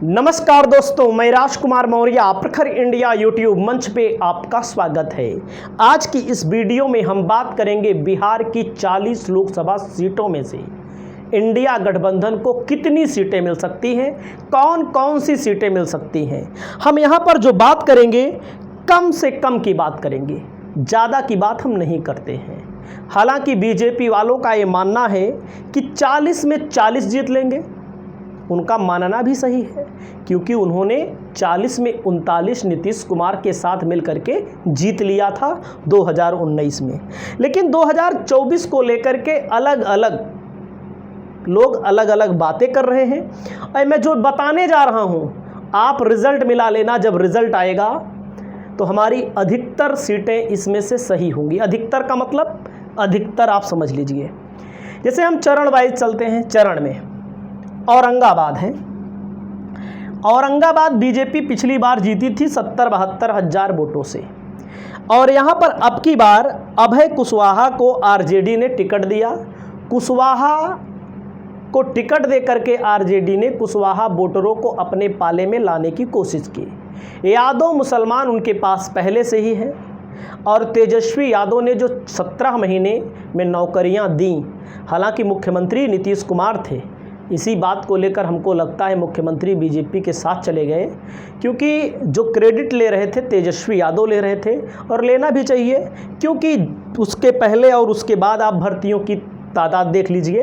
नमस्कार दोस्तों, मैं राजकुमार मौर्य प्रखर इंडिया यूट्यूब मंच पे आपका स्वागत है। आज की इस वीडियो में हम बात करेंगे बिहार की 40 लोकसभा सीटों में से इंडिया गठबंधन को कितनी सीटें मिल सकती हैं, कौन कौन सी सीटें मिल सकती हैं। हम यहाँ पर जो बात करेंगे कम से कम की बात करेंगे, ज़्यादा की बात हम नहीं करते हैं। हालांकि बीजेपी वालों का ये मानना है कि 40 में 40 जीत लेंगे। उनका मानना भी सही है, क्योंकि उन्होंने 40 में 39 नीतीश कुमार के साथ मिलकर के जीत लिया था 2019 में। लेकिन 2024 को लेकर के अलग अलग लोग अलग अलग बातें कर रहे हैं। और मैं जो बताने जा रहा हूं, आप रिजल्ट मिला लेना। जब रिजल्ट आएगा तो हमारी अधिकतर सीटें इसमें से सही होंगी। अधिकतर का मतलब अधिकतर आप समझ लीजिए। जैसे हम चरण वाइज चलते हैं। चरण में औरंगाबाद है। औरंगाबाद बीजेपी पिछली बार जीती थी 70-72 हज़ार वोटों से, और यहाँ पर अब की बार अभय कुशवाहा को आरजेडी ने टिकट दिया। कुशवाहा को टिकट दे करके आरजेडी ने कुशवाहा वोटरों को अपने पाले में लाने की कोशिश की। यादव मुसलमान उनके पास पहले से ही हैं, और तेजस्वी यादव ने जो 17 महीने में नौकरियां दी, हालांकि मुख्यमंत्री नीतीश कुमार थे। इसी बात को लेकर हमको लगता है मुख्यमंत्री बीजेपी के साथ चले गए, क्योंकि जो क्रेडिट ले रहे थे तेजस्वी यादव ले रहे थे, और लेना भी चाहिए, क्योंकि उसके पहले और उसके बाद आप भर्तियों की तादाद देख लीजिए।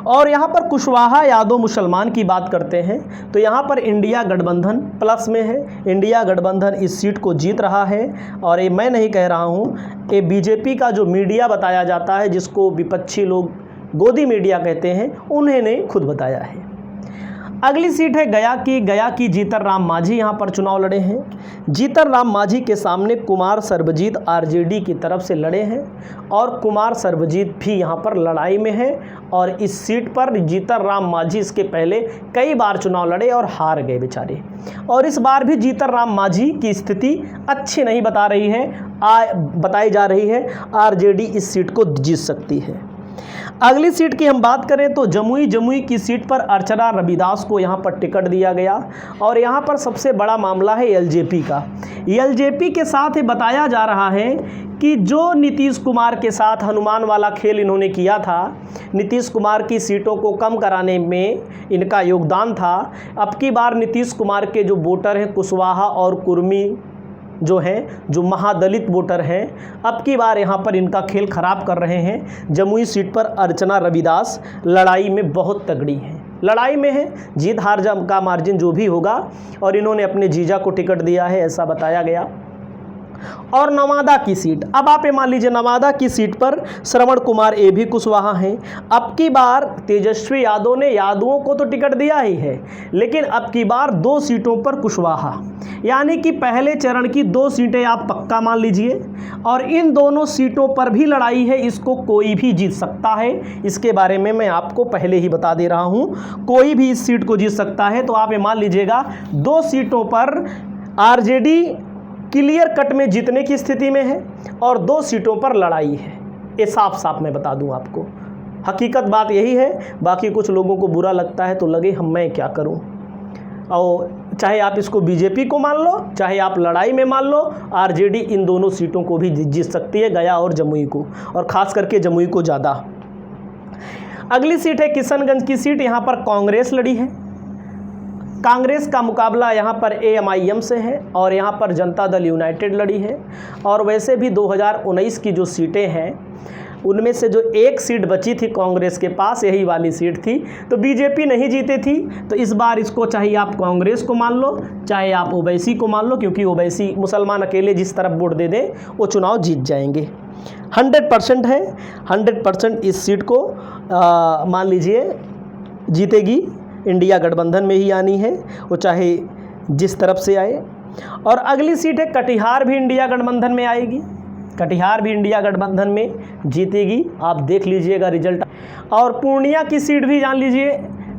और यहाँ पर कुशवाहा यादव मुसलमान की बात करते हैं तो यहाँ पर इंडिया गठबंधन प्लस में है। इंडिया गठबंधन इस सीट को जीत रहा है, और ये मैं नहीं कह रहा हूँ, ये बीजेपी का जो मीडिया बताया जाता है, जिसको विपक्षी लोग गोदी मीडिया कहते हैं, उन्होंने खुद बताया है। अगली सीट है गया की जीतन राम मांझी यहाँ पर चुनाव लड़े हैं। जीतन राम मांझी के सामने कुमार सर्वजीत आरजेडी की तरफ से लड़े हैं, और कुमार सर्वजीत भी यहाँ पर लड़ाई में है। और इस सीट पर जीतन राम मांझी इसके पहले कई बार चुनाव लड़े और हार गए बेचारे, और इस बार भी जीतन राम मांझी की स्थिति अच्छी नहीं बताई जा रही है। आरजेडी इस सीट को जीत सकती है। अगली सीट की हम बात करें तो जमुई की सीट पर अर्चना रविदास को यहाँ पर टिकट दिया गया, और यहाँ पर सबसे बड़ा मामला है एलजेपी का। एलजेपी के साथ ये बताया जा रहा है कि जो नीतीश कुमार के साथ हनुमान वाला खेल इन्होंने किया था, नीतीश कुमार की सीटों को कम कराने में इनका योगदान था। अब की बार नीतीश कुमार के जो वोटर हैं कुशवाहा और कुर्मी जो हैं, जो महादलित वोटर हैं, अब की बार यहाँ पर इनका खेल खराब कर रहे हैं। जमुई सीट पर अर्चना रविदास लड़ाई में बहुत तगड़ी हैं, लड़ाई में है। जीत हार का मार्जिन जो भी होगा, और इन्होंने अपने जीजा को टिकट दिया है, ऐसा बताया गया। और नवादा की सीट, अब आप ये मान लीजिए नवादा की सीट पर श्रवण कुमार ए भी कुशवाहा हैं। अब की बार तेजस्वी यादव ने यादवों को तो टिकट दिया ही है, लेकिन अब की बार 2 सीटों पर कुशवाहा, यानी कि पहले चरण की 2 सीटें आप पक्का मान लीजिए। और इन दोनों सीटों पर भी लड़ाई है, इसको कोई भी जीत सकता है। इसके बारे में मैं आपको पहले ही बता दे रहा हूँ, कोई भी इस सीट को जीत सकता है। तो आप ये मान लीजिएगा 2 सीटों पर आरजेडी क्लियर कट में जीतने की स्थिति में है, और 2 सीटों पर लड़ाई है। ये साफ साफ मैं बता दूं आपको, हकीकत बात यही है। बाकी कुछ लोगों को बुरा लगता है तो लगे मैं क्या करूं। और चाहे आप इसको बीजेपी को मान लो, चाहे आप लड़ाई में मान लो, आरजेडी इन दोनों सीटों को भी जीत सकती है, गया और जमुई को, और ख़ास करके जमुई को ज़्यादा। अगली सीट है किशनगंज की सीट। यहाँ पर कांग्रेस लड़ी है। कांग्रेस का मुकाबला यहाँ पर एएमआईएम से है, और यहाँ पर जनता दल यूनाइटेड लड़ी है। और वैसे भी 2019 की जो सीटें हैं, उनमें से जो एक सीट बची थी कांग्रेस के पास, यही वाली सीट थी, तो बीजेपी नहीं जीती थी। तो इस बार इसको चाहे आप कांग्रेस को मान लो, चाहे आप ओवैसी को मान लो, क्योंकि ओवैसी मुसलमान अकेले जिस तरफ वोट दे दें वो चुनाव जीत जाएंगे। 100% है, 100% इस सीट को मान लीजिए जीतेगी। इंडिया गठबंधन में ही आनी है, वो चाहे जिस तरफ से आए। और अगली सीट है कटिहार, भी इंडिया गठबंधन में आएगी। कटिहार भी इंडिया गठबंधन में जीतेगी, आप देख लीजिएगा रिजल्ट। और पूर्णिया की सीट भी जान लीजिए,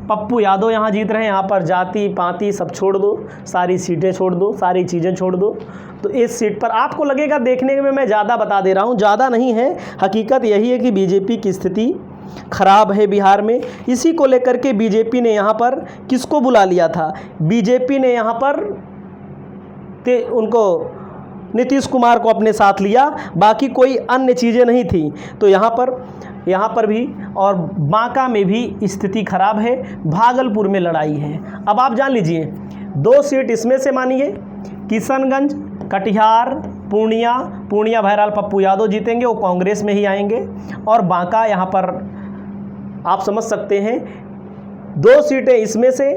पप्पू यादव यहाँ जीत रहे हैं। यहाँ पर जाति पाति सब छोड़ दो, सारी सीटें छोड़ दो, सारी चीज़ें छोड़ दो। तो इस सीट पर आपको लगेगा देखने में मैं ज़्यादा बता दे रहा हूँ, ज़्यादा नहीं है। हकीकत यही है कि बीजेपी की स्थिति खराब है बिहार में। इसी को लेकर के बीजेपी ने यहाँ पर किसको बुला लिया था? बीजेपी ने यहाँ पर उनको नीतीश कुमार को अपने साथ लिया, बाकी कोई अन्य चीज़ें नहीं थी। तो यहाँ पर भी और बांका में भी स्थिति खराब है, भागलपुर में लड़ाई है। अब आप जान लीजिए 2 सीट इसमें से मानिए किशनगंज, कटिहार, पूर्णिया बहरहाल पप्पू यादव जीतेंगे, वो कांग्रेस में ही आएंगे। और बांका यहाँ पर आप समझ सकते हैं 2 सीटें इसमें से,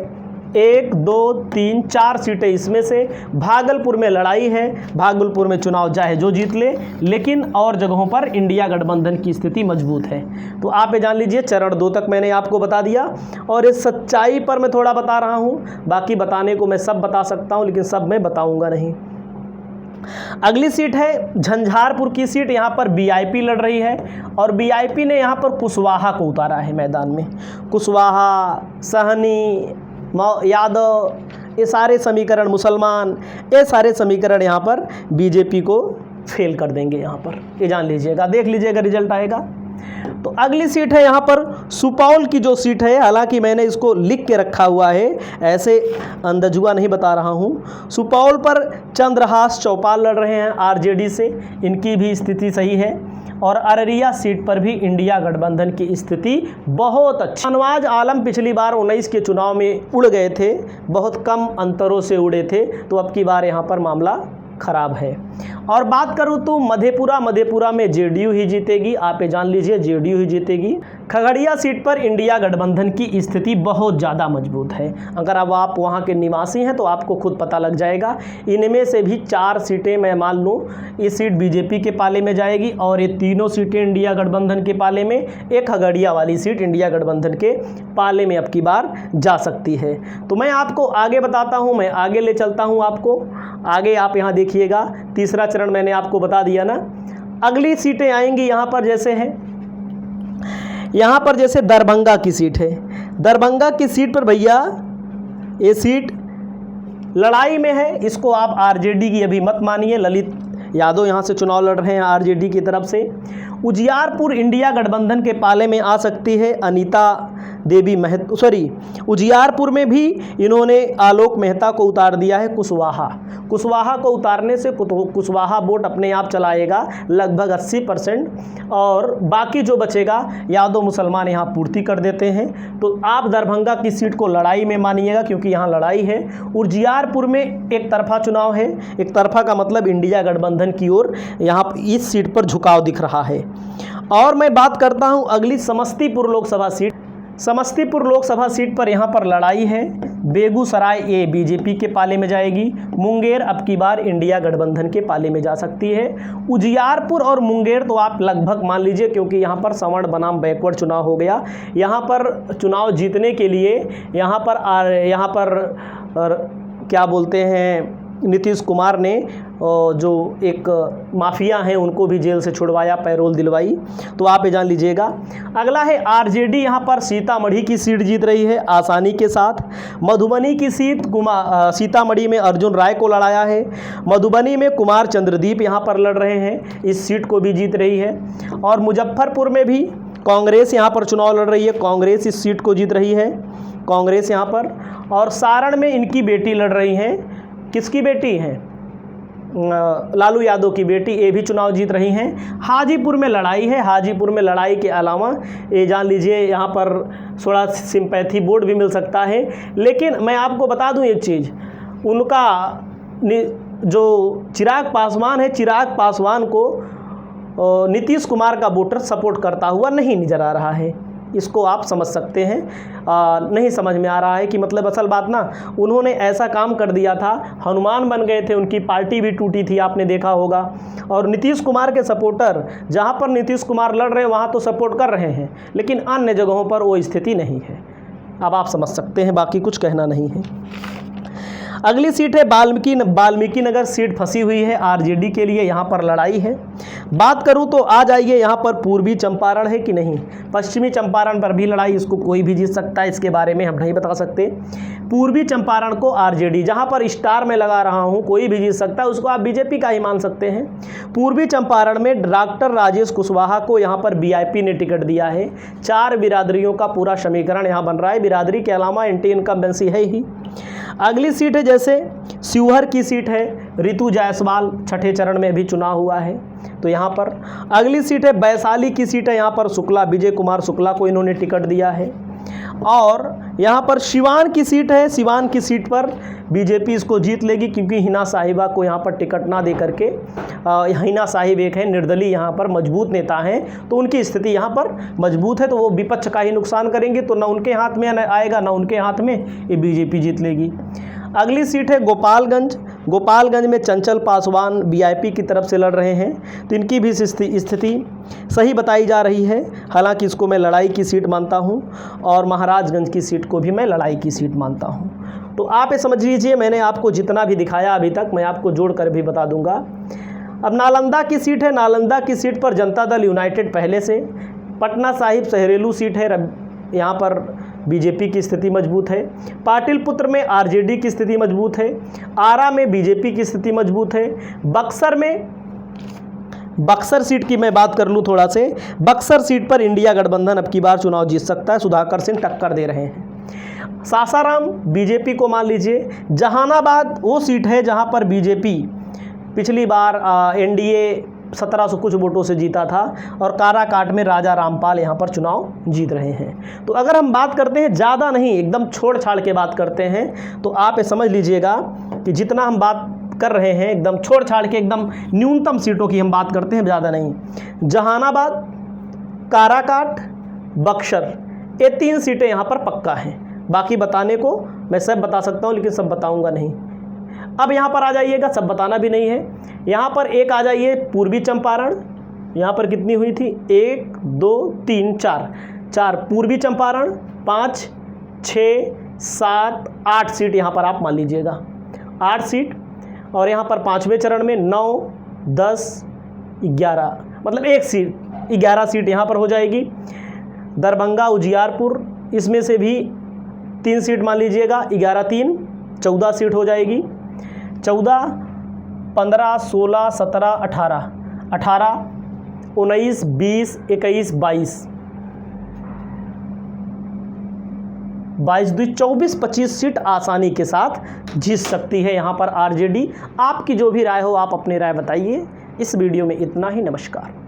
1 2 3 4 सीटें इसमें से। भागलपुर में लड़ाई है, भागलपुर में चुनाव चाहे जो जीत ले, लेकिन और जगहों पर इंडिया गठबंधन की स्थिति मजबूत है। तो आप ये जान लीजिए चरण 2 तक मैंने आपको बता दिया, और इस सच्चाई पर मैं थोड़ा बता रहा हूँ। बाकी बताने को मैं सब बता सकता हूँ, लेकिन सब मैं बताऊँगा नहीं। अगली सीट है झंझारपुर की सीट। यहाँ पर बीआईपी लड़ रही है, और बीआईपी ने यहाँ पर कुशवाहा को उतारा है मैदान में। कुशवाहा, सहनी, यादव, ये सारे समीकरण, मुसलमान, ये सारे समीकरण यहाँ पर बीजेपी को फेल कर देंगे। यहाँ पर ये जान लीजिएगा, देख लीजिएगा रिजल्ट आएगा। तो अगली सीट है यहाँ पर सुपौल की जो सीट है, हालांकि मैंने इसको लिख के रखा हुआ है, ऐसे अंदजुआ नहीं बता रहा हूँ। सुपौल पर चंद्रहास चौपाल लड़ रहे हैं आरजेडी से, इनकी भी स्थिति सही है। और अररिया सीट पर भी इंडिया गठबंधन की स्थिति बहुत अच्छी। नवाज आलम पिछली बार 19 के चुनाव में उड़ गए थे, बहुत कम अंतरों से उड़े थे, तो अब की बार यहाँ पर मामला खराब है। और बात करूँ तो मधेपुरा में जेडीयू ही जीतेगी। आप ये जान लीजिए जेडीयू ही जीतेगी। खगड़िया सीट पर इंडिया गठबंधन की स्थिति बहुत ज़्यादा मजबूत है। अगर अब आप वहाँ के निवासी हैं तो आपको खुद पता लग जाएगा। इनमें से भी 4 सीटें मैं मान लूँ इस सीट बीजेपी के पाले में जाएगी, और ये तीनों सीटें इंडिया गठबंधन के पाले में, एक खगड़िया वाली सीट इंडिया गठबंधन के पाले में अब की बार जा सकती है। तो मैं आपको आगे बताता हूँ, मैं आगे ले चलता हूँ आपको आगे। आप यहाँ देखिएगा, तीसरा चरण मैंने आपको बता दिया ना। अगली सीटें आएंगी यहाँ पर, जैसे दरभंगा की सीट है। दरभंगा की सीट पर भैया ये सीट लड़ाई में है, इसको आप आरजेडी की अभी मत मानिए। ललित यादव यहाँ से चुनाव लड़ रहे हैं आरजेडी की तरफ से। उजियारपुर इंडिया गठबंधन के पाले में आ सकती है अनीता देवी उजियारपुर में भी इन्होंने आलोक मेहता को उतार दिया है। कुशवाहा को उतारने से कुशवाहा वोट अपने आप चलाएगा लगभग 80%, और बाकी जो बचेगा यादव मुसलमान यहाँ पूर्ति कर देते हैं। तो आप दरभंगा की सीट को लड़ाई में मानिएगा, क्योंकि यहाँ लड़ाई है। उजियारपुर में एक तरफा चुनाव है, एक तरफा का मतलब इंडिया गठबंधन की ओर यहाँ इस सीट पर झुकाव दिख रहा है। और मैं बात करता हूँ अगली समस्तीपुर लोकसभा सीट। समस्तीपुर लोकसभा सीट पर यहाँ पर लड़ाई है। बेगूसराय ये बीजेपी के पाले में जाएगी। मुंगेर अब की बार इंडिया गठबंधन के पाले में जा सकती है। उजियारपुर और मुंगेर तो आप लगभग मान लीजिए, क्योंकि यहाँ पर सवर्ण बनाम बैकवर्ड चुनाव हो गया। यहाँ पर चुनाव जीतने के लिए यहाँ पर क्या बोलते हैं, नीतीश कुमार ने जो एक माफिया हैं उनको भी जेल से छुड़वाया, पैरोल दिलवाई। तो आप ये जान लीजिएगा। अगला है आरजेडी, यहाँ पर सीतामढ़ी की सीट जीत रही है आसानी के साथ। मधुबनी की सीट सीतामढ़ी में अर्जुन राय को लड़ाया है। मधुबनी में कुमार चंद्रदीप यहाँ पर लड़ रहे हैं, इस सीट को भी जीत रही है। और मुजफ्फरपुर में भी कांग्रेस यहाँ पर चुनाव लड़ रही है, कांग्रेस इस सीट को जीत रही है, कांग्रेस यहाँ पर। और सारण में इनकी बेटी लड़ रही हैं, किसकी बेटी हैं? लालू यादव की बेटी, ये भी चुनाव जीत रही हैं। हाजीपुर में लड़ाई है। हाजीपुर में लड़ाई के अलावा ये जान लीजिए यहाँ पर थोड़ा सिंपैथी वोट भी मिल सकता है। लेकिन मैं आपको बता दूँ एक चीज़, उनका जो चिराग पासवान है, चिराग पासवान को नीतीश कुमार का वोटर सपोर्ट करता हुआ नहीं नजर आ रहा है। इसको आप समझ सकते हैं। नहीं समझ में आ रहा है कि मतलब असल बात ना, उन्होंने ऐसा काम कर दिया था, हनुमान बन गए थे, उनकी पार्टी भी टूटी थी, आपने देखा होगा। और नीतीश कुमार के सपोर्टर, जहां पर नीतीश कुमार लड़ रहे हैं वहां तो सपोर्ट कर रहे हैं, लेकिन अन्य जगहों पर वो स्थिति नहीं है। अब आप समझ सकते हैं, बाकी कुछ कहना नहीं है। अगली सीट है वाल्मीकि नगर सीट फंसी हुई है आरजेडी के लिए, यहाँ पर लड़ाई है। बात करूँ तो आ जाइए, यहाँ पर पूर्वी चंपारण है कि नहीं, पश्चिमी चंपारण पर भी लड़ाई, इसको कोई भी जीत सकता है, इसके बारे में हम नहीं बता सकते। पूर्वी चंपारण को आरजेडी, जहां पर स्टार में लगा रहा हूं, कोई भी जीत सकता है, उसको आप बीजेपी का ही मान सकते हैं। पूर्वी चंपारण में डॉक्टर राजेश कुशवाहा को यहां पर वीआईपी ने टिकट दिया है। 4 बिरादरियों का पूरा समीकरण यहां बन रहा है, बिरादरी के अलावा एंटी इनकम्बेंसी है ही। अगली सीट है जैसे शिवहर की सीट है, रितु जायसवाल छठे चरण में भी चुनाव हुआ है, तो यहाँ पर अगली सीट है वैशाली की सीट है, यहाँ पर शुक्ला, विजय कुमार शुक्ला को इन्होंने टिकट दिया है। और यहाँ पर सिवान की सीट है, सिवान की सीट पर बीजेपी इसको जीत लेगी, क्योंकि हिना साहिबा को यहाँ पर टिकट ना दे करके, हिना साहिब एक है निर्दलीय, यहाँ पर मजबूत नेता हैं, तो उनकी स्थिति यहाँ पर मजबूत है, तो वो विपक्ष का ही नुकसान करेंगे, तो ना उनके हाथ में आएगा ना उनके हाथ में, ये बीजेपी जीत लेगी। अगली सीट है गोपालगंज, गोपालगंज में चंचल पासवान वीआईपी की तरफ से लड़ रहे हैं, तो इनकी भी स्थिति सही बताई जा रही है, हालांकि इसको मैं लड़ाई की सीट मानता हूं, और महाराजगंज की सीट को भी मैं लड़ाई की सीट मानता हूं। तो आप ये समझ लीजिए, मैंने आपको जितना भी दिखाया अभी तक मैं आपको जोड़ कर भी बता दूंगा। अब नालंदा की सीट है, नालंदा की सीट पर जनता दल यूनाइटेड पहले से, पटना साहिब सहरेलू सीट है, यहाँ पर बीजेपी की स्थिति मजबूत है। पाटिलपुत्र में आरजेडी की स्थिति मजबूत है। आरा में बीजेपी की स्थिति मजबूत है। बक्सर में, बक्सर सीट की मैं बात कर लूँ थोड़ा से, बक्सर सीट पर इंडिया गठबंधन अब की बार चुनाव जीत सकता है, सुधाकर सिंह टक्कर दे रहे हैं। सासाराम बीजेपी को मान लीजिए। जहानाबाद वो सीट है जहाँ पर बीजेपी पिछली बार एनडीए 1700 कुछ वोटों से जीता था, और काराकाट में राजा रामपाल यहाँ पर चुनाव जीत रहे हैं। तो अगर हम बात करते हैं, ज़्यादा नहीं, एकदम छोड़ छाड़ के बात करते हैं, तो आप ये समझ लीजिएगा कि जितना हम बात कर रहे हैं एकदम छोड़ छाड़ के, एकदम न्यूनतम सीटों की हम बात करते हैं, ज़्यादा नहीं। जहानाबाद, काराकाट, बक्सर, ये 3 सीटें यहाँ पर पक्का हैं। बाकी बताने को मैं सब बता सकता हूँ, लेकिन सब बताऊँगा नहीं। अब यहाँ पर आ जाइएगा, सब बताना भी नहीं है। यहाँ पर एक आ जाइए पूर्वी चंपारण, यहाँ पर कितनी हुई थी, 1 2 3 4 पूर्वी चंपारण, 5 6 7 8 सीट यहाँ पर आप मान लीजिएगा, 8 सीट। और यहाँ पर 5वें चरण में 9 10 11, मतलब 1 सीट, 11 सीट यहाँ पर हो जाएगी। दरभंगा उजियारपुर, इसमें से भी 3 सीट मान लीजिएगा, 11 3 14 सीट हो जाएगी। 14 15 16 17 18 18 19 20 21 22 24 25 सीट आसानी के साथ जीत सकती है यहाँ पर आरजेडी। आपकी जो भी राय हो आप अपनी राय बताइए। इस वीडियो में इतना ही, नमस्कार।